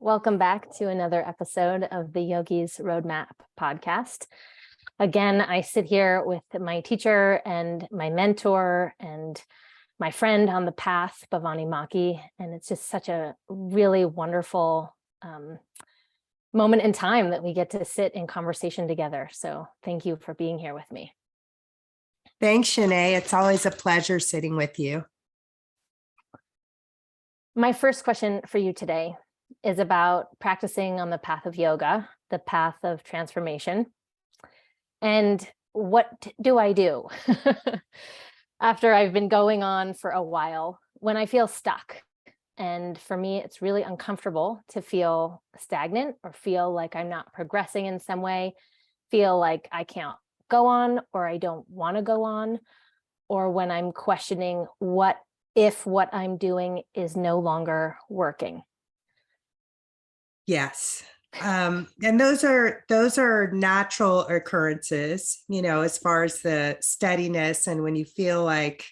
Welcome back to another episode of the Yogi's Roadmap podcast. Again, I sit here with my teacher and my mentor and my friend on the path, Bhavani Maki, and it's just such a really wonderful moment in time that we get to sit in conversation together. So thank you for being here with me. Thanks, Shanae. It's always a pleasure sitting with you. My first question for you today is about practicing on the path of yoga, the path of transformation. And what do I do after I've been going on for a while when I feel stuck? And for me, it's really uncomfortable to feel stagnant or feel like I'm not progressing in some way, feel like I can't go on or I don't want to go on, or when I'm questioning what if what I'm doing is no longer working. Yes. And those are natural occurrences, as far as the steadiness and when you feel like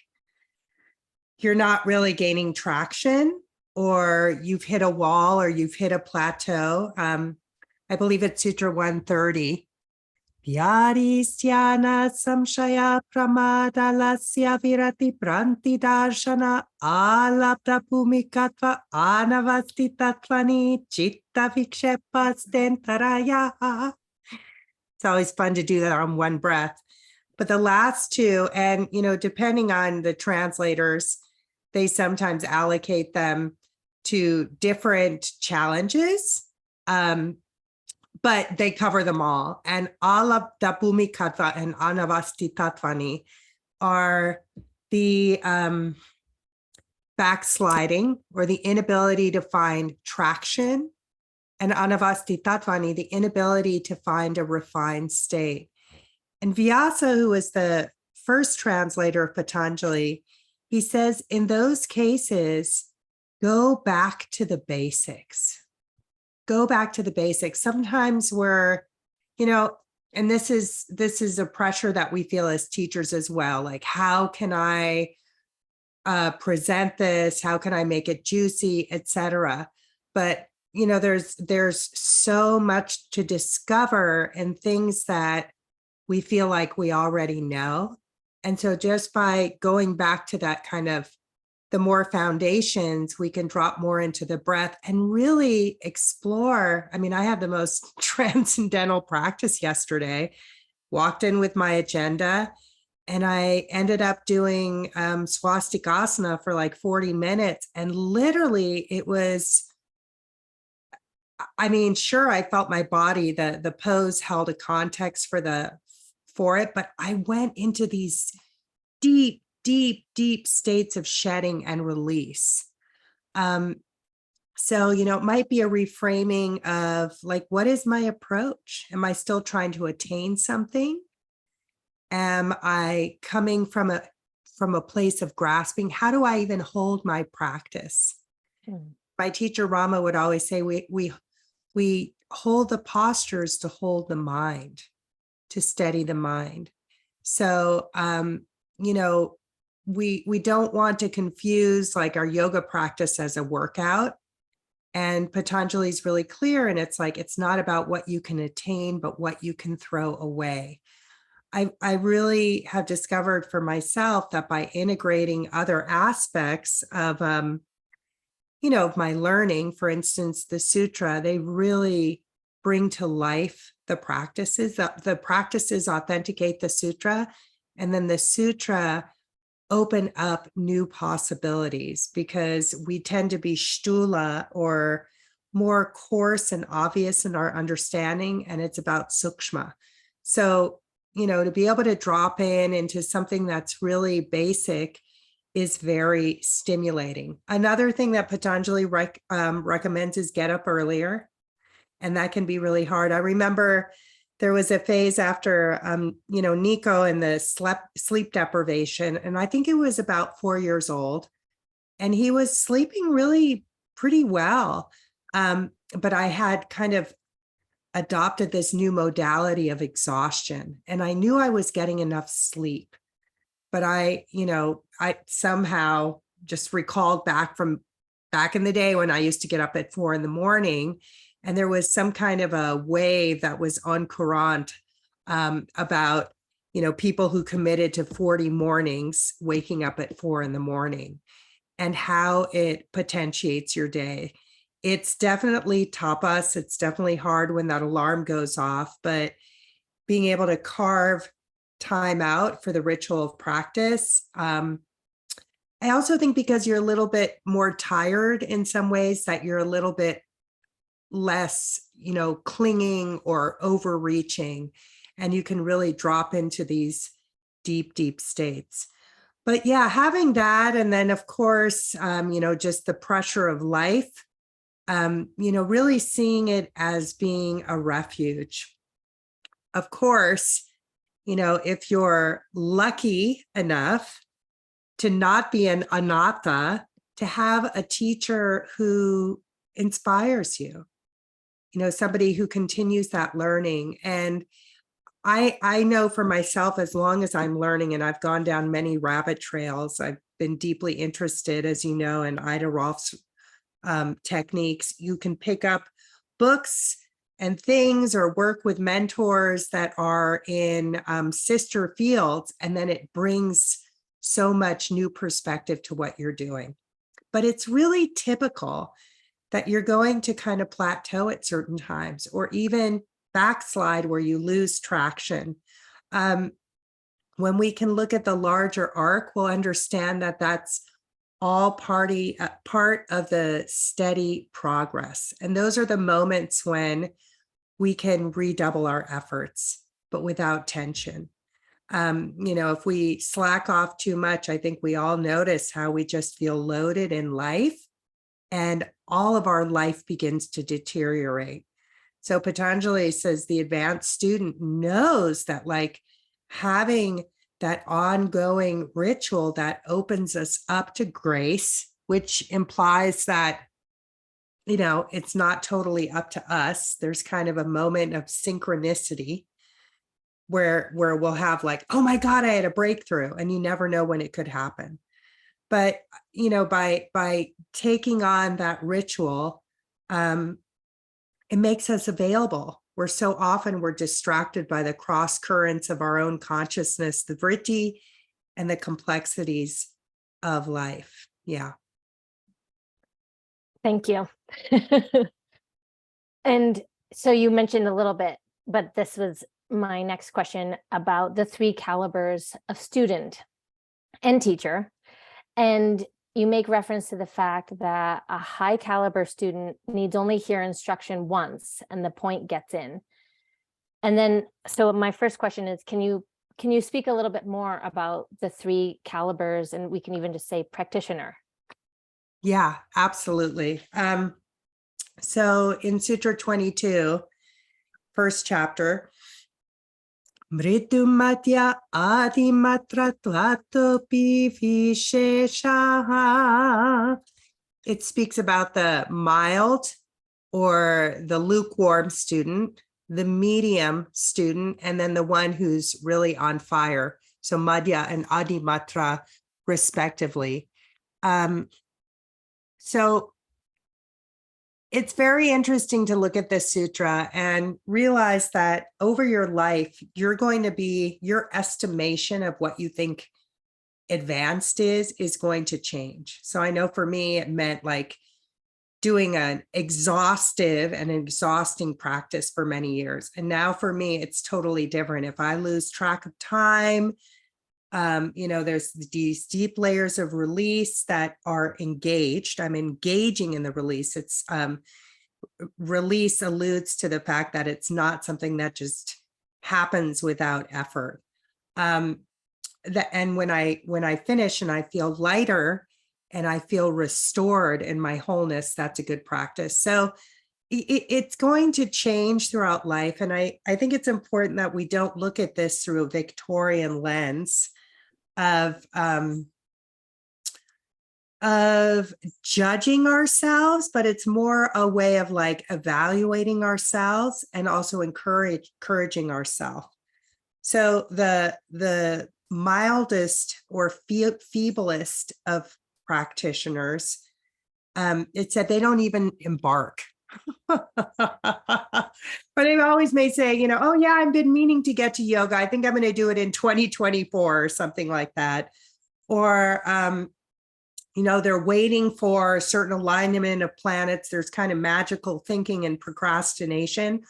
you're not really gaining traction or you've hit a wall or you've hit a plateau. I believe it's Sutra 130. Vyaristyana samshaya pramadalasya virati pranti darshana alapta bhumikatva anavastitatvani chitta vikshepasthentaraya. It's always fun to do that on one breath. But the last two, and depending on the translators, they sometimes allocate them to different challenges. But they cover them all. And alapta bhumikatva and anavastitatvani are the backsliding or the inability to find traction, and anavastitatvani, the inability to find a refined state. And Vyasa, who was the first translator of Patanjali, he says, in those cases, go back to the basics. Go back to the basics. Sometimes we're, and this is a pressure that we feel as teachers as well. Like, how can I present this? How can I make it juicy, etc. But there's so much to discover and things that we feel like we already know. And so just by going back to that kind of the more foundations, we can drop more into the breath and really explore. I mean, I had the most transcendental practice yesterday, walked in with my agenda, and I ended up doing swastikasana for like 40 minutes. And literally it was, sure, I felt my body, the pose held a context for it, but I went into these deep states of shedding and release. So, it might be a reframing of like, what is my approach? Am I still trying to attain something? Am I coming from a place of grasping? How do I even hold my practice? My teacher Rama would always say, we hold the postures to hold the mind, to steady the mind. So, we don't want to confuse like our yoga practice as a workout. And Patanjali is really clear. And it's like, it's not about what you can attain, but what you can throw away. I really have discovered for myself that by integrating other aspects of, of my learning, for instance, the sutra, they really bring to life the practices. The practices authenticate the sutra, and then the sutra open up new possibilities, because we tend to be sthula or more coarse and obvious in our understanding, and it's about sukshma. So, to be able to drop into something that's really basic is very stimulating. Another thing that Patanjali recommends is get up earlier, and that can be really hard. I remember there was a phase after, Nico and the sleep deprivation, and I think it was about 4 years old, and he was sleeping really pretty well. But I had kind of adopted this new modality of exhaustion, and I knew I was getting enough sleep, but I somehow just recalled back from back in the day when I used to get up at 4 a.m, and there was some kind of a wave that was on Courant about, people who committed to 40 mornings waking up at 4 a.m, and how it potentiates your day. It's definitely tapas. It's definitely hard when that alarm goes off, but being able to carve time out for the ritual of practice. I also think because you're a little bit more tired in some ways, that you're a little bit less, clinging or overreaching, and you can really drop into these deep, deep states. But yeah, having that, and then of course, just the pressure of life, really seeing it as being a refuge. Of course, if you're lucky enough to not be an anatta, to have a teacher who inspires you, somebody who continues that learning. And I know for myself, as long as I'm learning, and I've gone down many rabbit trails, I've been deeply interested, as you know, in Ida Rolf's techniques. You can pick up books and things or work with mentors that are in sister fields, and then it brings so much new perspective to what you're doing. But it's really typical that you're going to kind of plateau at certain times, or even backslide where you lose traction. When we can look at the larger arc, we'll understand that that's all part of the steady progress. And those are the moments when we can redouble our efforts, but without tension. If we slack off too much, I think we all notice how we just feel loaded in life, and all of our life begins to deteriorate. So Patanjali says the advanced student knows that, like, having that ongoing ritual that opens us up to grace, which implies that, it's not totally up to us. There's kind of a moment of synchronicity where we'll have like, oh my God, I had a breakthrough, and you never know when it could happen. But, by taking on that ritual, it makes us available. We're so often we're distracted by the cross currents of our own consciousness, the vritti, and the complexities of life. Yeah. Thank you. And so you mentioned a little bit, but this was my next question about the 3 calibers of student and teacher. And you make reference to the fact that a high caliber student needs only hear instruction once and the point gets in. And then, so my first question is, can you speak a little bit more about the 3 calibers, and we can even just say practitioner? Yeah, absolutely. So in Sutra 22, first chapter, Mritu Madhya Adi Matra Tvatopi Visheshaha. It speaks about the mild or the lukewarm student, the medium student, and then the one who's really on fire. So Madhya and Adi Matra, respectively. So it's very interesting to look at this sutra and realize that over your life, you're going to be, your estimation of what you think advanced is going to change. So I know for me, it meant like doing an exhaustive and exhausting practice for many years. And now for me, it's totally different. If I lose track of time, there's these deep layers of release that are engaged. I'm engaging in the release. It's release alludes to the fact that it's not something that just happens without effort. And when I finish and I feel lighter and I feel restored in my wholeness, that's a good practice. So it's going to change throughout life. And I think it's important that we don't look at this through a Victorian lens of judging ourselves, but it's more a way of like evaluating ourselves and also encouraging ourselves. So the mildest or feeblest of practitioners it said they don't even embark. But they always may say, oh yeah, I've been meaning to get to yoga. I think I'm going to do it in 2024 or something like that. Or, they're waiting for a certain alignment of planets. There's kind of magical thinking and procrastination,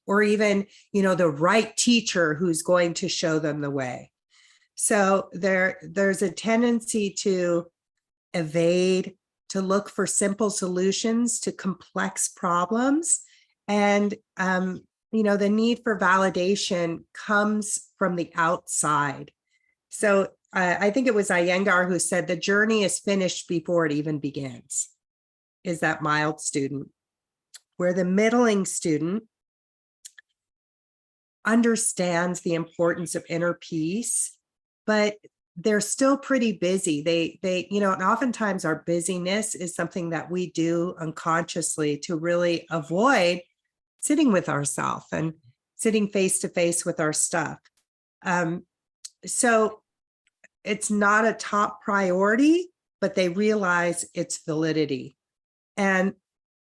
or even, the right teacher who's going to show them the way. So there's a tendency to evade, to look for simple solutions to complex problems. And, the need for validation comes from the outside. So I think it was Iyengar who said the journey is finished before it even begins, is that mild student. Where the middling student understands the importance of inner peace, but they're still pretty busy. They, and oftentimes our busyness is something that we do unconsciously to really avoid sitting with ourselves and sitting face to face with our stuff. So it's not a top priority, but they realize its validity. And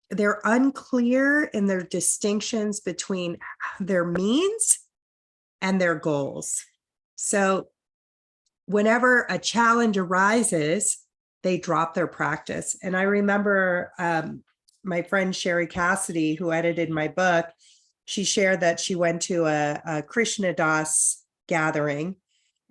they're unclear in their distinctions between their means and their goals. So whenever a challenge arises, they drop their practice. And I remember my friend Sherry Cassidy, who edited my book, she shared that she went to a Krishna Das gathering,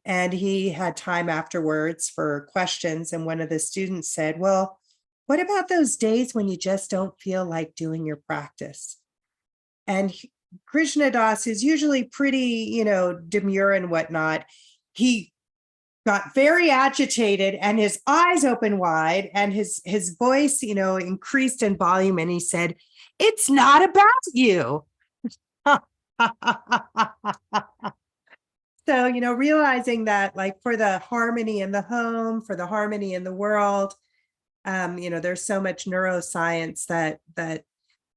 and he had time afterwards for questions. And one of the students said, well, what about those days when you just don't feel like doing your practice? And Krishna Das is usually pretty, demure and whatnot. He got very agitated and his eyes opened wide, and his voice, increased in volume, and he said, "It's not about you." So, realizing that, like, for the harmony in the home, for the harmony in the world, there's so much neuroscience that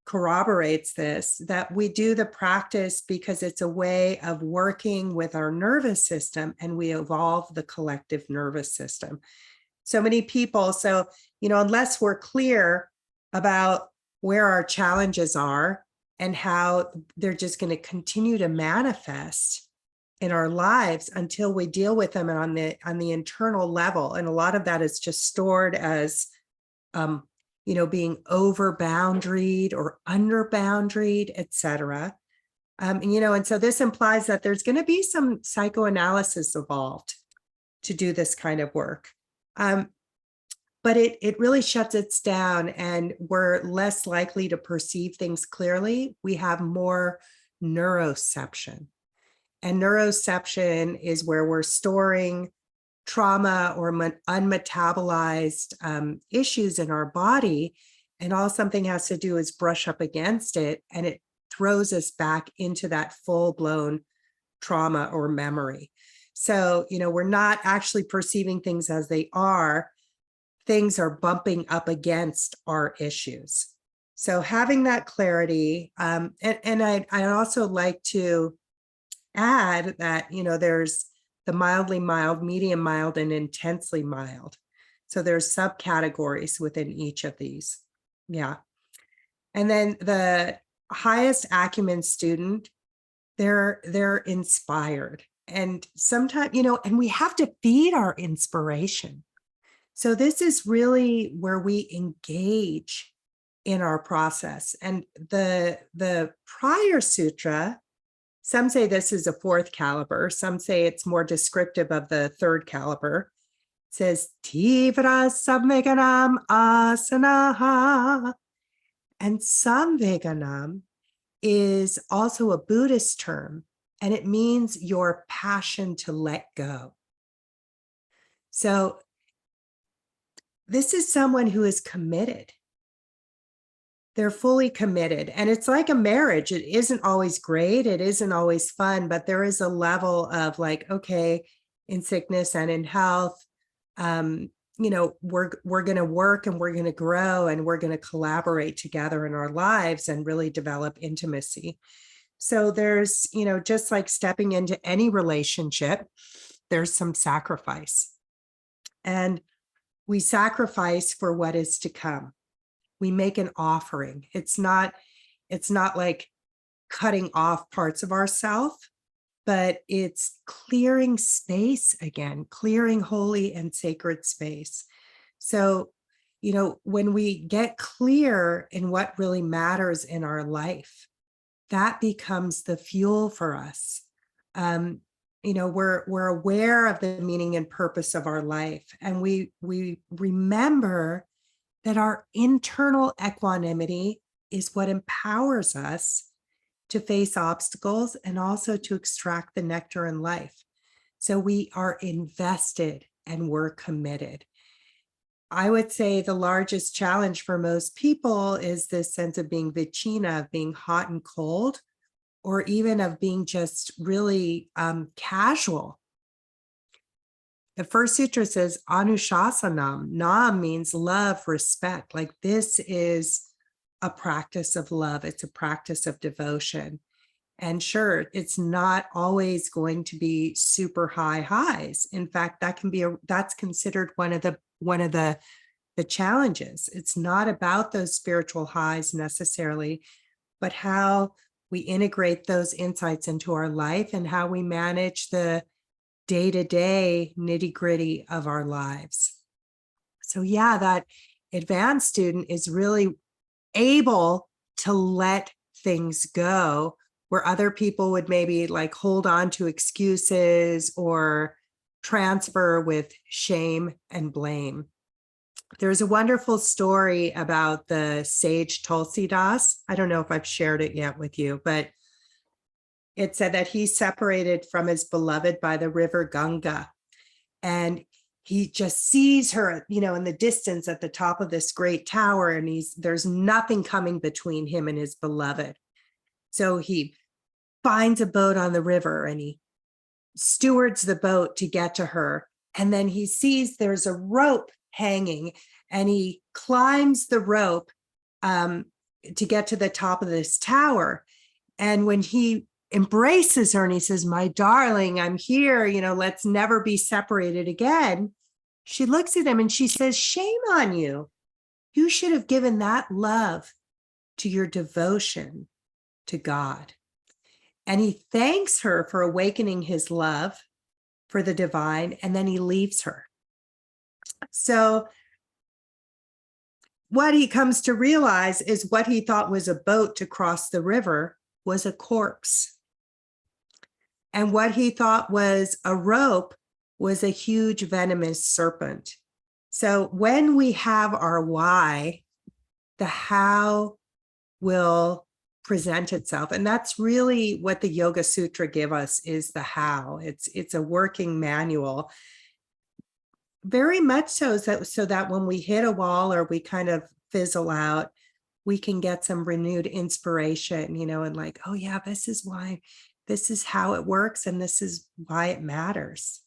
corroborates this, that we do the practice because it's a way of working with our nervous system, and we evolve the collective nervous system. So many people, unless we're clear about where our challenges are and how they're just going to continue to manifest in our lives until we deal with them on the internal level. And a lot of that is just stored as being over boundaried or under boundaried, etc. And so this implies that there's going to be some psychoanalysis involved to do this kind of work. But it really shuts it down, and we're less likely to perceive things clearly. We have more neuroception. And neuroception is where we're storing trauma or unmetabolized issues in our body, and all something has to do is brush up against it, and it throws us back into that full-blown trauma or memory. So, we're not actually perceiving things as they are. Things are bumping up against our issues. So having that clarity, and I also like to add that, there's the mildly mild, medium mild, and intensely mild. So there's subcategories within each of these. Yeah. And then the highest acumen student, they're inspired. And sometimes, and we have to feed our inspiration. So this is really where we engage in our process. And the prior sutra, some say this is a fourth caliber, some say it's more descriptive of the third caliber. It says, Tivra samveganam asanaha. And samveganam is also a Buddhist term, and it means your passion to let go. So this is someone who is committed. They're fully committed. And it's like a marriage. It isn't always great. It isn't always fun, but there is a level of like, okay, in sickness and in health, we're going to work and we're going to grow and we're going to collaborate together in our lives and really develop intimacy. So there's, just like stepping into any relationship, there's some sacrifice. And we sacrifice for what is to come. we make an offering. It's not like cutting off parts of ourself, but it's clearing space again, clearing holy and sacred space. So, when we get clear in what really matters in our life, that becomes the fuel for us. We're aware of the meaning and purpose of our life, and we remember that our internal equanimity is what empowers us to face obstacles and also to extract the nectar in life. So we are invested and we're committed. I would say the largest challenge for most people is this sense of being vicina, of being hot and cold, or even of being just really casual. The first sutra says Anushasanam. Nam means love, respect. Like, this is a practice of love. It's a practice of devotion. And sure, it's not always going to be super high highs. In fact, that's considered one of the challenges. It's not about those spiritual highs necessarily, but how we integrate those insights into our life and how we manage the day-to-day nitty-gritty of our lives. So yeah, that advanced student is really able to let things go, where other people would maybe like hold on to excuses or transfer with shame and blame. There's a wonderful story about the sage Tulsidas. I don't know if I've shared it yet with you, but it said that he separated from his beloved by the river Ganga, and he just sees her, in the distance at the top of this great tower, and there's nothing coming between him and his beloved. So he finds a boat on the river and he stewards the boat to get to her. And then he sees there's a rope hanging, and he climbs the rope to get to the top of this tower. And when he embraces her and he says, "My darling, I'm here, let's never be separated again," she looks at him and she says, "Shame on you. You should have given that love to your devotion to God." And he thanks her for awakening his love for the divine, and then he leaves her. So what he comes to realize is what he thought was a boat to cross the river was a corpse. And what he thought was a rope was a huge venomous serpent. So when we have our why, the how will present itself. And that's really what the Yoga Sutra give us, is the how. It's a working manual. Very much so that when we hit a wall or we kind of fizzle out, we can get some renewed inspiration, and like, oh yeah, this is why. This is how it works, and this is why it matters.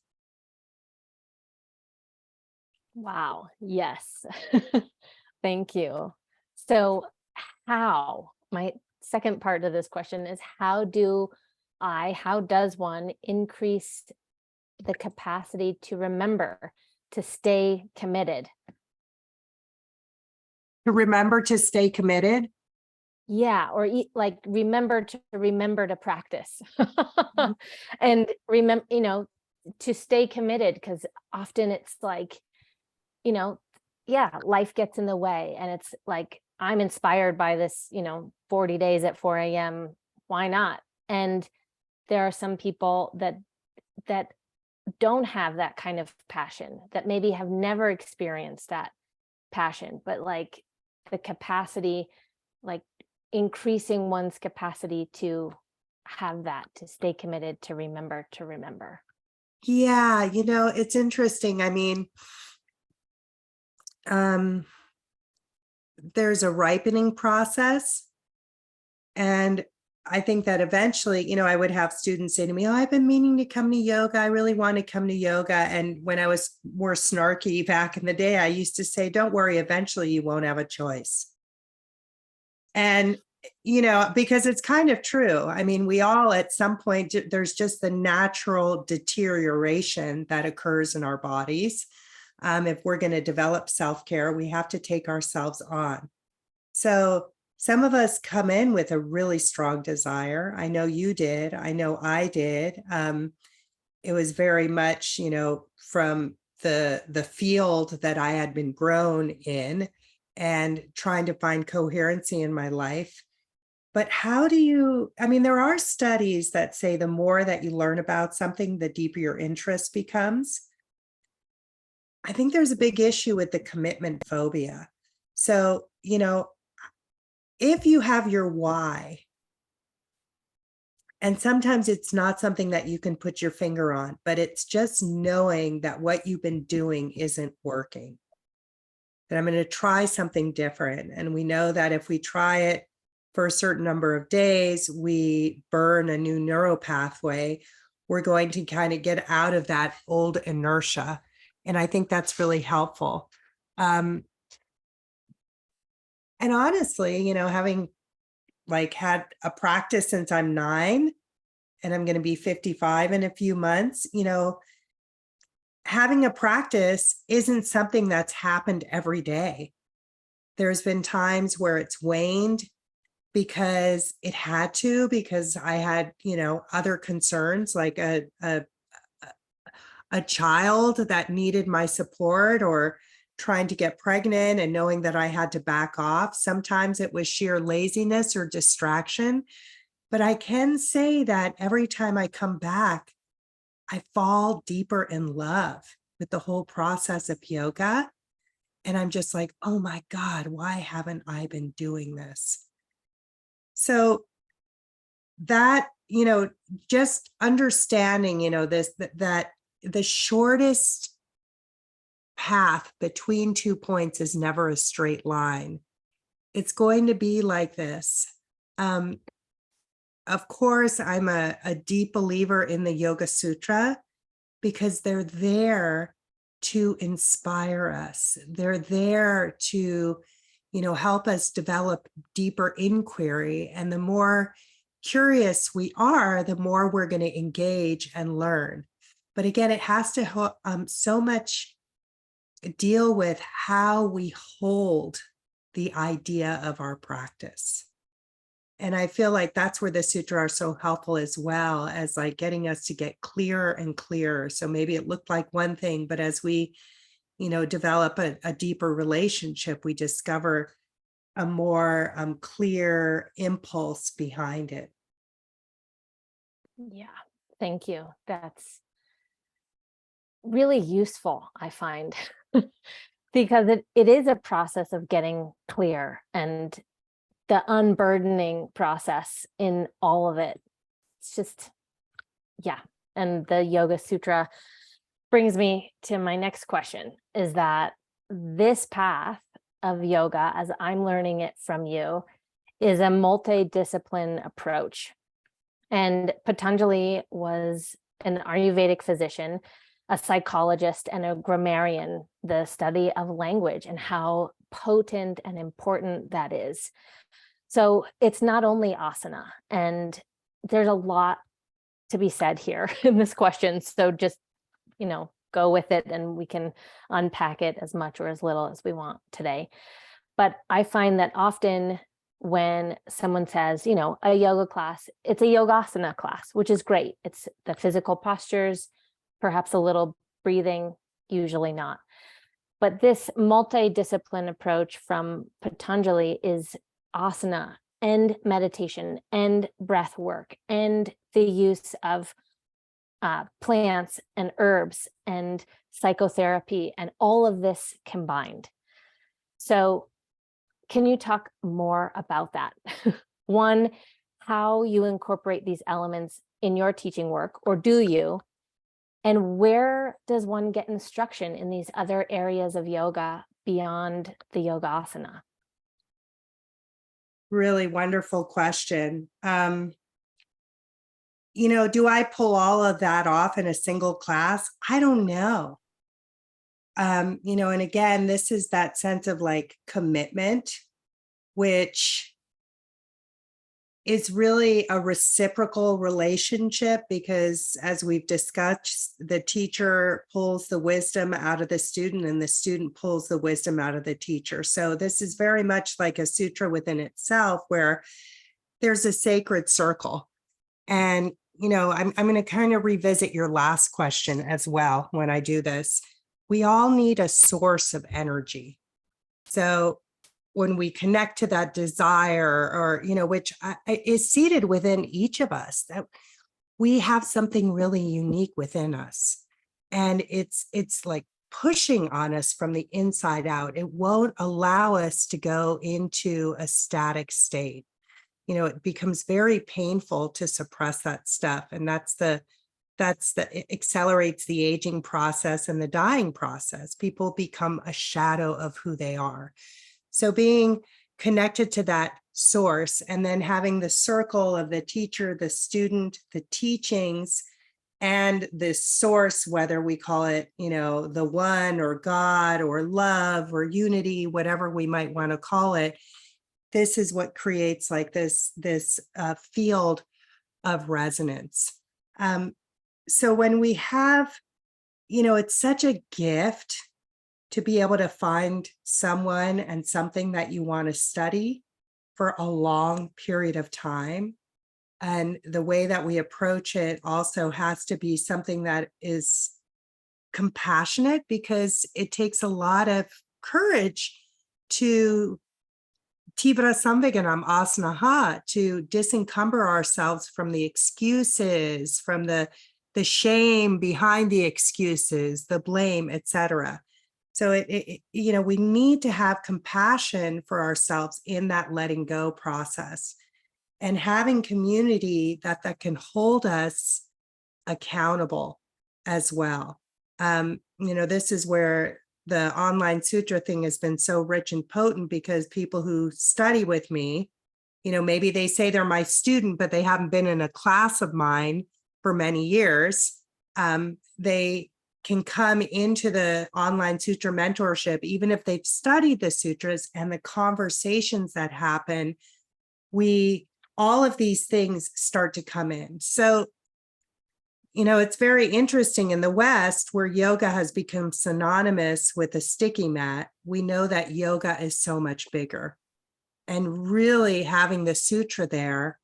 Wow. Yes. Thank you. So my second part of this question is, how does one increase the capacity to remember, to stay committed? To remember to stay committed. Yeah, or remember to practice. And remember, to stay committed, because often it's like, life gets in the way, and it's like, I'm inspired by this, 40 days at 4 a.m. Why not? And there are some people that don't have that kind of passion, that maybe have never experienced that passion, but like the capacity, like increasing one's capacity to have that, to stay committed, to remember. Yeah, it's interesting. I mean, there's a ripening process. And I think that eventually, I would have students say to me, "Oh, I've been meaning to come to yoga. I really want to come to yoga." And when I was more snarky back in the day, I used to say, "Don't worry, eventually you won't have a choice." And, because it's kind of true. I mean, we all, at some point, there's just the natural deterioration that occurs in our bodies. If we're going to develop self-care, we have to take ourselves on. So some of us come in with a really strong desire. I know you did. I know I did. It was very much, from the field that I had been grown in and trying to find coherency in my life. But how do you, I mean, there are studies that say the more that you learn about something, the deeper your interest becomes. I think there's a big issue with the commitment phobia. So, if you have your why, and sometimes it's not something that you can put your finger on, but it's just knowing that what you've been doing isn't working, that I'm going to try something different. And we know that if we try it for a certain number of days, we burn a new neural pathway. We're going to kind of get out of that old inertia. And I think that's really helpful. And honestly, having had a practice since I'm 9 and I'm going to be 55 in a few months, having a practice isn't something that's happened every day. There's been times where it's waned because it had to, because I had, other concerns like a child that needed my support, or trying to get pregnant and knowing that I had to back off. Sometimes it was sheer laziness or distraction. But I can say that every time I come back, I fall deeper in love with the whole process of yoga. And I'm just like, oh my God, why haven't I been doing this? So that, just understanding, that the shortest path between 2 points is never a straight line. It's going to be like this. Of course, I'm a deep believer in the Yoga Sutra because they're there to inspire us. They're there to, help us develop deeper inquiry. And the more curious we are, the more we're going to engage and learn. But again, it has to so much deal with how we hold the idea of our practice. And I feel like that's where the sutra are so helpful, as well as getting us to get clearer and clearer. So maybe it looked like one thing, but as we, develop a deeper relationship, we discover a more clear impulse behind it. Yeah, thank you. That's really useful, I find, because it is a process of getting clear, and the unburdening process in all of it. It's just, yeah. And the Yoga Sutra brings me to my next question, is that this path of yoga, as I'm learning it from you, is a multidiscipline approach. And Patanjali was an Ayurvedic physician, a psychologist, and a grammarian, the study of language and how potent and important that is. So it's not only asana, and there's a lot to be said here in this question. So just, go with it, and we can unpack it as much or as little as we want today. But I find that often when someone says, a yoga class, it's a yogasana class, which is great. It's the physical postures, perhaps a little breathing, usually not. But this multidiscipline approach from Patanjali is asana and meditation and breath work and the use of plants and herbs and psychotherapy and all of this combined. So can you talk more about that? One, how you incorporate these elements in your teaching work, or do you? And where does one get instruction in these other areas of yoga beyond the yogasana? Really wonderful question. Do I pull all of that off in a single class? I don't know. And again, this is that sense of commitment, which is really a reciprocal relationship, because as we've discussed, the teacher pulls the wisdom out of the student and the student pulls the wisdom out of the teacher. So this is very much like a sutra within itself, where there's a sacred circle. And, I'm going to kind of revisit your last question as well when I do this. We all need a source of energy. So when we connect to that desire, or, which is seated within each of us, that we have something really unique within us. And it's like pushing on us from the inside out. It won't allow us to go into a static state. It becomes very painful to suppress that stuff. And it accelerates the aging process and the dying process. People become a shadow of who they are. So being connected to that source, and then having the circle of the teacher, the student, the teachings, and the source, whether we call it, the one or God or love or unity, whatever we might want to call it. This is what creates like this field of resonance. So when we have, it's such a gift to be able to find someone and something that you want to study for a long period of time. And the way that we approach it also has to be something that is compassionate, because it takes a lot of courage to Tibra Samveganam Asanaha, to disencumber ourselves from the excuses, from the shame behind the excuses, the blame, etc. So we need to have compassion for ourselves in that letting go process, and having community that can hold us accountable as well. This is where the online sutra thing has been so rich and potent, because people who study with me, maybe they say they're my student, but they haven't been in a class of mine for many years. They can come into the online sutra mentorship, even if they've studied the sutras, and the conversations that happen, all of these things start to come in. So, it's very interesting in the West, where yoga has become synonymous with a sticky mat. We know that yoga is so much bigger, and really having the sutra there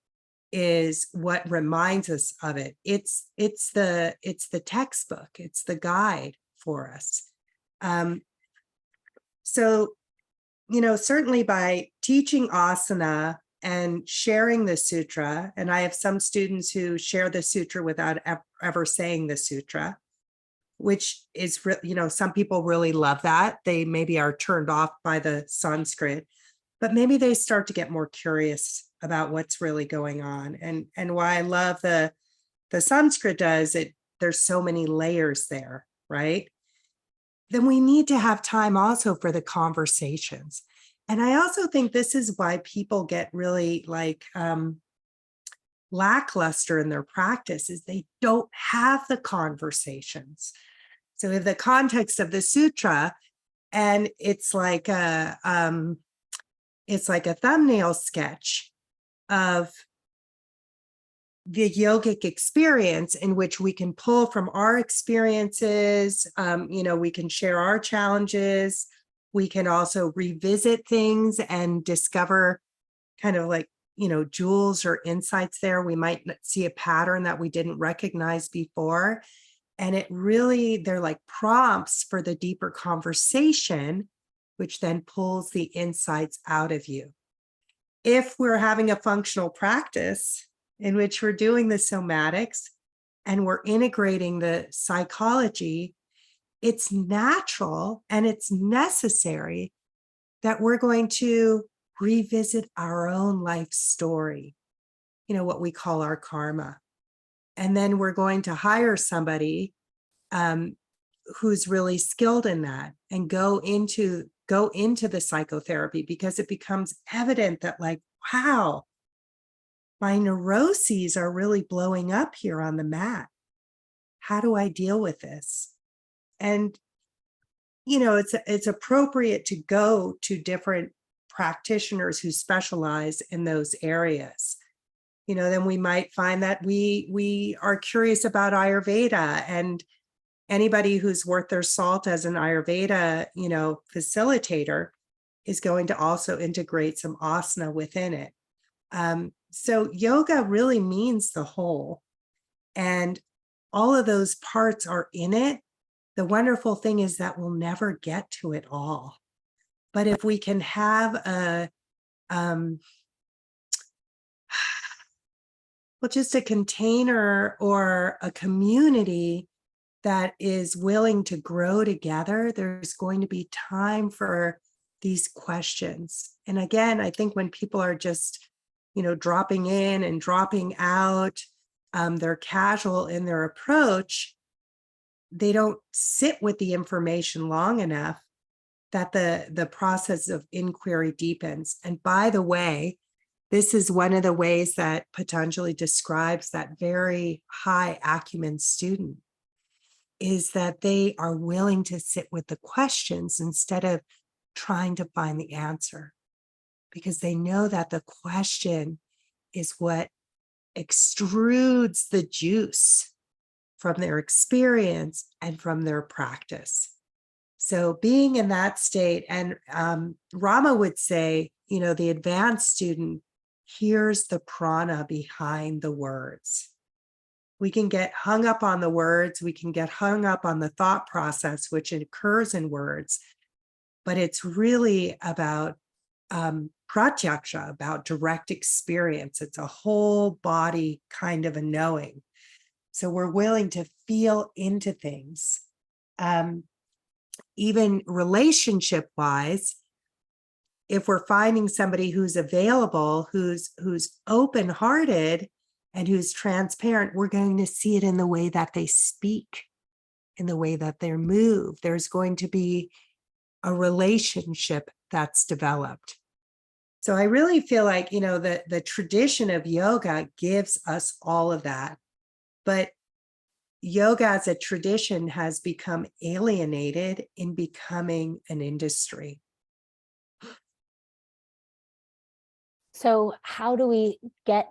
is what reminds us of it. It's the textbook, it's the guide for us. So, certainly by teaching asana and sharing the sutra, and I have some students who share the sutra without ever saying the sutra, which is, some people really love that. They maybe are turned off by the Sanskrit, but maybe they start to get more curious about what's really going on. And why I love the Sanskrit does it, there's so many layers there, right? Then we need to have time also for the conversations. And I also think this is why people get really lackluster in their practice, is they don't have the conversations. So in the context of the sutra, and it's like a thumbnail sketch of the yogic experience, in which we can pull from our experiences. We can share our challenges. We can also revisit things and discover kind of like, jewels or insights there. We might see a pattern that we didn't recognize before. And they're like prompts for the deeper conversation, which then pulls the insights out of you. If we're having a functional practice in which we're doing the somatics and we're integrating the psychology, it's natural and it's necessary that we're going to revisit our own life story, what we call our karma. And then we're going to hire somebody who's really skilled in that, and go into the psychotherapy, because it becomes evident that, like, wow, my neuroses are really blowing up here on the mat. How do I deal with this? And, it's appropriate to go to different practitioners who specialize in those areas. then we might find that we are curious about Ayurveda, and anybody who's worth their salt as an Ayurveda, facilitator is going to also integrate some asana within it. So yoga really means the whole, and all of those parts are in it. The wonderful thing is that we'll never get to it all. But if we can have just a container or a community that is willing to grow together, there's going to be time for these questions. And again, I think when people are just, dropping in and dropping out, they're casual in their approach, they don't sit with the information long enough that the process of inquiry deepens. And by the way, this is one of the ways that Patanjali describes that very high acumen student, is that they are willing to sit with the questions instead of trying to find the answer, because they know that the question is what extrudes the juice from their experience and from their practice. So being in that state, and Rama would say, the advanced student hears the prana behind the words. We can get hung up on the words, we can get hung up on the thought process, which occurs in words, but it's really about pratyaksha, about direct experience. It's a whole body kind of a knowing. So we're willing to feel into things. Even relationship wise, if we're finding somebody who's available, who's open-hearted and who's transparent, we're going to see it in the way that they speak, in the way that they move. There's going to be a relationship that's developed. So I really feel like, the tradition of yoga gives us all of that. But yoga as a tradition has become alienated in becoming an industry. So how do we get,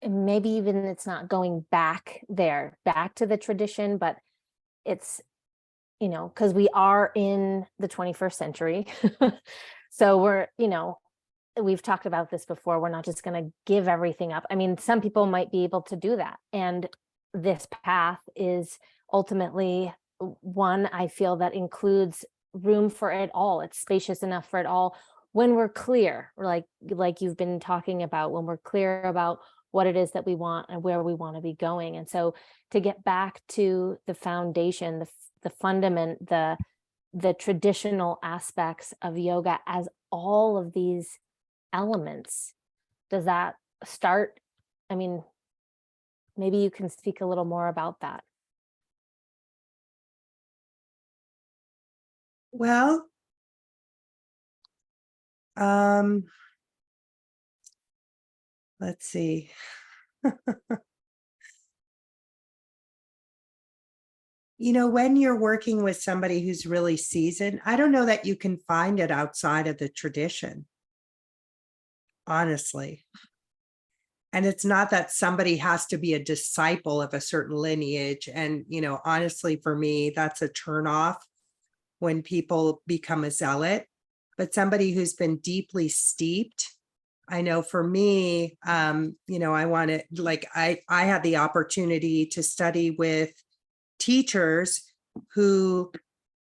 maybe even it's not going back there, back to the tradition, but it's, because we are in the 21st century. So we're, we've talked about this before. We're not just going to give everything up. I mean, some people might be able to do that. And this path is ultimately one, I feel, that includes room for it all. It's spacious enough for it all when we're clear, like you've been talking about, when we're clear about what it is that we want and where we want to be going. And so to get back to the foundation, the fundament, the traditional aspects of yoga as all of these elements, does that start? I mean, maybe you can speak a little more about that. Well, let's see. When you're working with somebody who's really seasoned, I don't know that you can find it outside of the tradition, honestly. And it's not that somebody has to be a disciple of a certain lineage. And, honestly, for me, that's a turnoff when people become a zealot. But somebody who's been deeply steeped, I know for me, I wanted, I had the opportunity to study with teachers who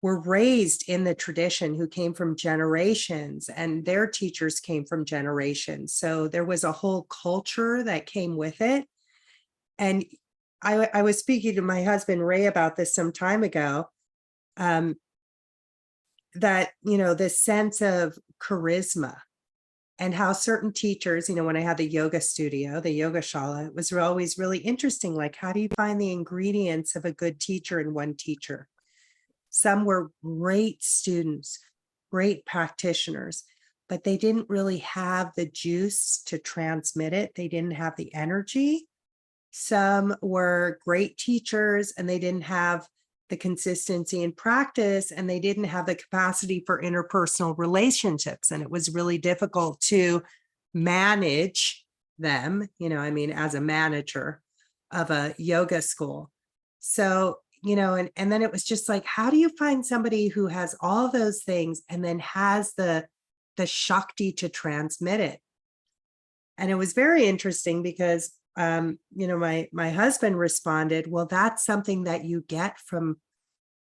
were raised in the tradition, who came from generations, and their teachers came from generations. So there was a whole culture that came with it. And I was speaking to my husband, Ray, about this some time ago, that, this sense of charisma and how certain teachers, when I had the yoga studio, the yoga shala, it was always really interesting. Like, how do you find the ingredients of a good teacher in one teacher? Some were great students, great practitioners, but they didn't really have the juice to transmit it. They didn't have the energy. Some were great teachers and they didn't have the consistency in practice, and they didn't have the capacity for interpersonal relationships. And it was really difficult to manage them, I mean, as a manager of a yoga school. So, and then it was just like, how do you find somebody who has all those things and then has the Shakti to transmit it? And it was very interesting because my husband responded, well, that's something that you get from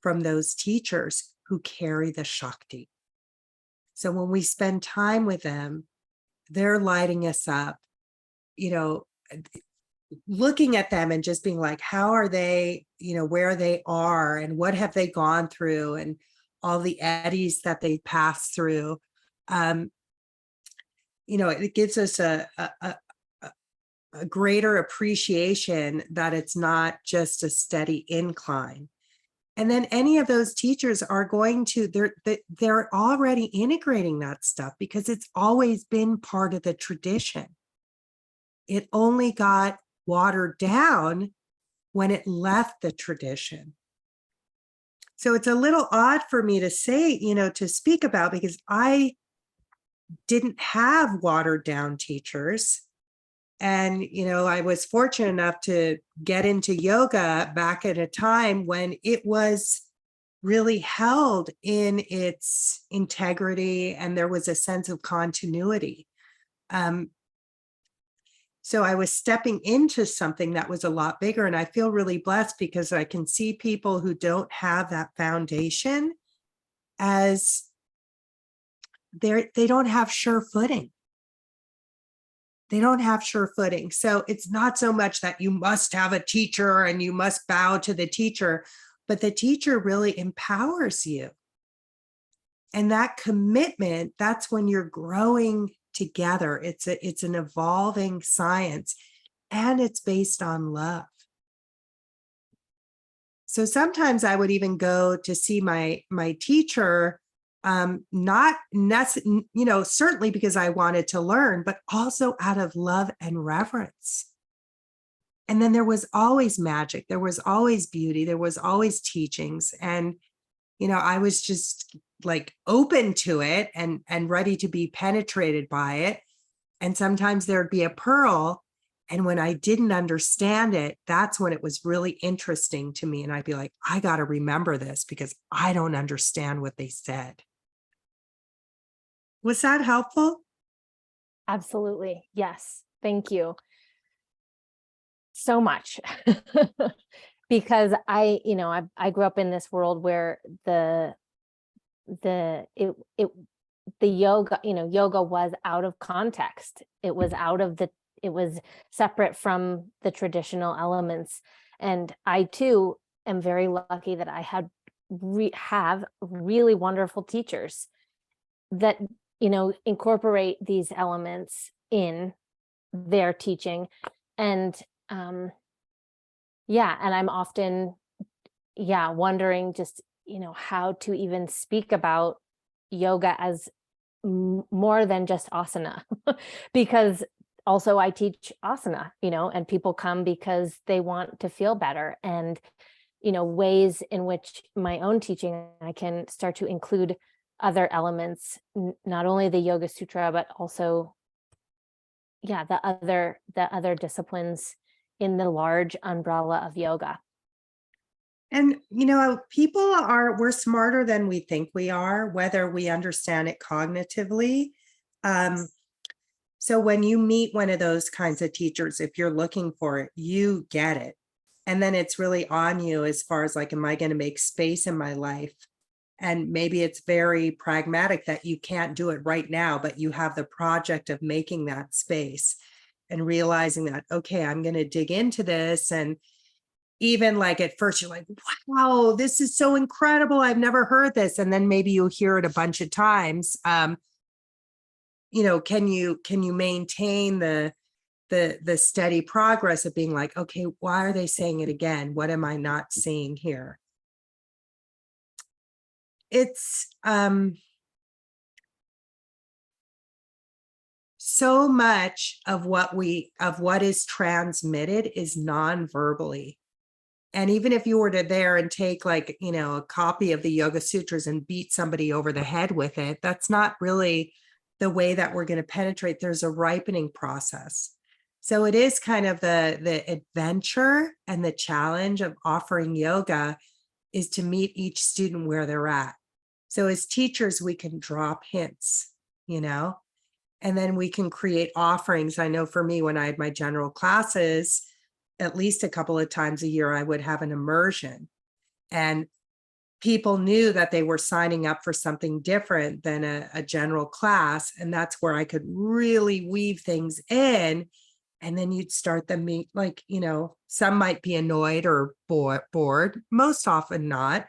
those teachers who carry the Shakti. So when we spend time with them, they're lighting us up, looking at them and just being like, how are they, where they are and what have they gone through and all the eddies that they pass through. It gives us a greater appreciation that it's not just a steady incline. And then any of those teachers are going to, they're already integrating that stuff because it's always been part of the tradition. It only got watered down when it left the tradition. So it's a little odd for me to say, to speak about, because I didn't have watered down teachers. And, I was fortunate enough to get into yoga back at a time when it was really held in its integrity and there was a sense of continuity. So I was stepping into something that was a lot bigger, and I feel really blessed because I can see people who don't have that foundation as they don't have sure footing. They don't have sure footing. So it's not so much that you must have a teacher and you must bow to the teacher, but the teacher really empowers you. And that commitment, that's when you're growing together. It's an evolving science, and it's based on love. So sometimes I would even go to see my teacher, not certainly because I wanted to learn, but also out of love and reverence. And then there was always magic. There was always beauty. There was always teachings. And, I was just like open to it and ready to be penetrated by it. And sometimes there'd be a pearl. And when I didn't understand it, that's when it was really interesting to me. And I'd be like, I got to remember this because I don't understand what they said. Was that helpful? Absolutely. Yes. Thank you so much. Because I grew up in this world where the yoga, yoga was out of context. It was it was separate from the traditional elements. And I too am very lucky that I have really wonderful teachers that, incorporate these elements in their teaching. And and I'm often, wondering just, how to even speak about yoga as more than just asana, because also I teach asana, and people come because they want to feel better. And, ways in which my own teaching, I can start to include other elements, not only the Yoga Sutra, but also, the other disciplines in the large umbrella of yoga. And, we're smarter than we think we are, whether we understand it cognitively. So when you meet one of those kinds of teachers, if you're looking for it, you get it. And then it's really on you as far as like, am I going to make space in my life? And maybe it's very pragmatic that you can't do it right now, but you have the project of making that space and realizing that, okay, I'm going to dig into this. And even like at first you're like, wow, this is so incredible. I've never heard this. And then maybe you'll hear it a bunch of times. Can you maintain the steady progress of being like, okay, why are they saying it again? What am I not seeing here? It's so much of what is transmitted is non-verbally. And even if you were to there and take like, a copy of the Yoga Sutras and beat somebody over the head with it, that's not really the way that we're going to penetrate. There's a ripening process. So it is kind of the adventure and the challenge of offering yoga is to meet each student where they're at. So as teachers, we can drop hints, you know, and then we can create offerings. I know for me, when I had my general classes, at least a couple of times a year, I would have an immersion. And people knew that they were signing up for something different than a general class. And that's where I could really weave things in. And then you'd start them like, you know, some might be annoyed or bored, most often not,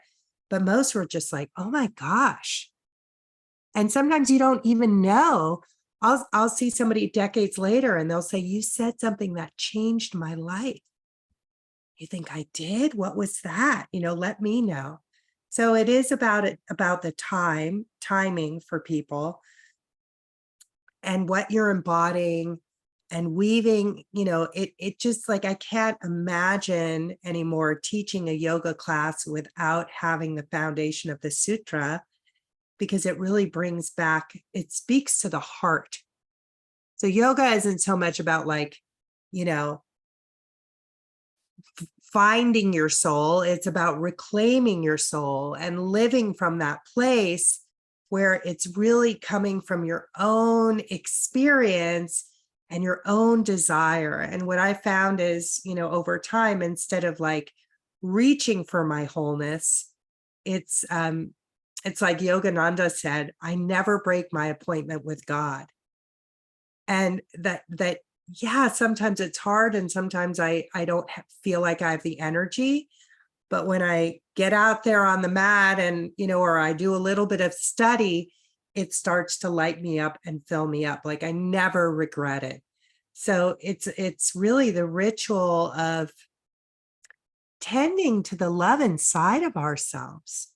but most were just like, oh my gosh. And sometimes you don't even know. I'll see somebody decades later and they'll say, you said something that changed my life. You think I did? What was that? You know, let me know. So it is about the timing for people and what you're embodying and weaving, you know, it just like, I can't imagine anymore teaching a yoga class without having the foundation of the sutra, because it really brings back, it speaks to the heart. So yoga isn't so much about like, you know, finding your soul. It's about reclaiming your soul and living from that place where it's really coming from your own experience and your own desire. And what I found is, you know, over time, instead of like reaching for my wholeness, it's like Yogananda said, I never break my appointment with God. And that yeah, sometimes it's hard and sometimes I don't feel like I have the energy. But when I get out there on the mat and, you know, or I do a little bit of study, it starts to light me up and fill me up. Like I never regret it. So it's really the ritual of tending to the love inside of ourselves.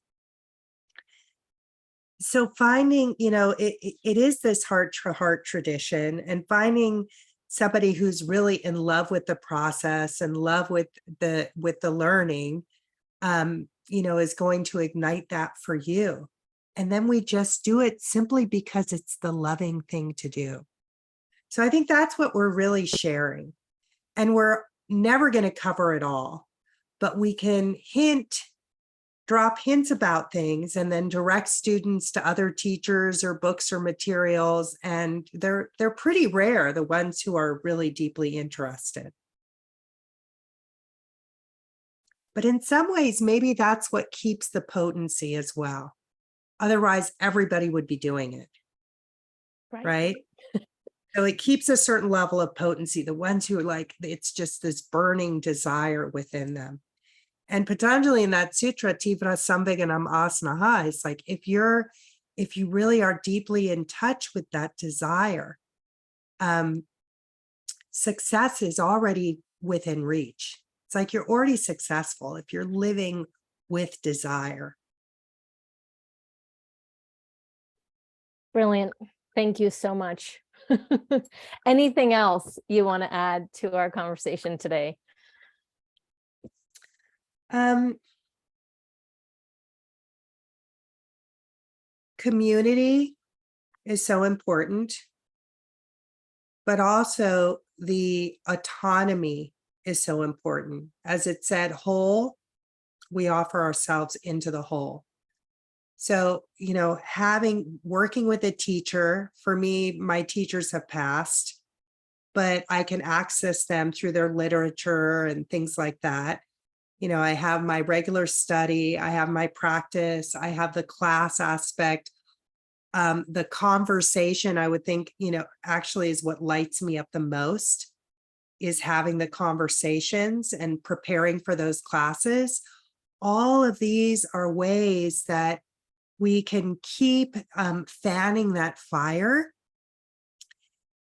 So finding, you know, it is this heart to heart tradition, and finding somebody who's really in love with the process and love with the learning, you know, is going to ignite that for you. And then we just do it simply because it's the loving thing to do. So I think that's what we're really sharing. And we're never going to cover it all, but we can drop hints about things and then direct students to other teachers or books or materials. And they're pretty rare, the ones who are really deeply interested. But in some ways, maybe that's what keeps the potency as well. Otherwise, everybody would be doing it. Right? So it keeps a certain level of potency. The ones who are like, it's just this burning desire within them. And Patanjali in that sutra, Tivra Samveganam Asanaha, is like, if you really are deeply in touch with that desire, success is already within reach. It's like you're already successful if you're living with desire. Brilliant. Thank you so much. Anything else you want to add to our conversation today? Community is so important, but also the autonomy is so important. As it said, whole, we offer ourselves into the whole. So, you know, working with a teacher, for me, my teachers have passed, but I can access them through their literature and things like that. You know, I have my regular study, I have my practice, I have the class aspect. The conversation, I would think, you know, actually is what lights me up the most, is having the conversations and preparing for those classes. All of these are ways that we can keep fanning that fire.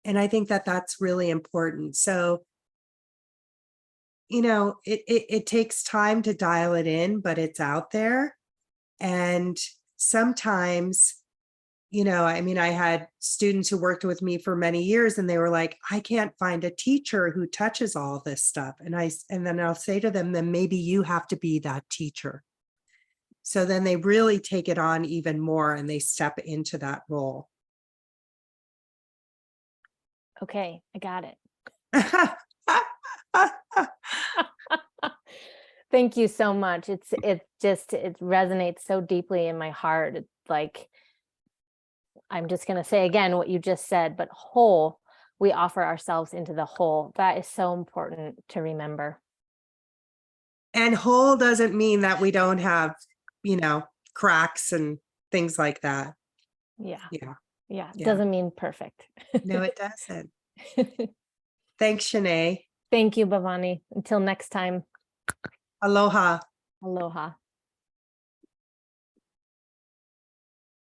And I think that that's really important. So, you know, it takes time to dial it in, but it's out there. And sometimes, you know, I mean, I had students who worked with me for many years and they were like, I can't find a teacher who touches all this stuff. And then I'll say to them, then maybe you have to be that teacher. So then they really take it on even more and they step into that role. Okay, I got it. Thank you so much. It resonates so deeply in my heart. It's like, I'm just going to say again what you just said, but whole, we offer ourselves into the whole. That is so important to remember. And whole doesn't mean that we don't have, cracks and things like that. Yeah. Yeah. Yeah. Yeah. Doesn't mean perfect. No, it doesn't. Thanks, Shanae. Thank you, Bhavani. Until next time. Aloha. Aloha.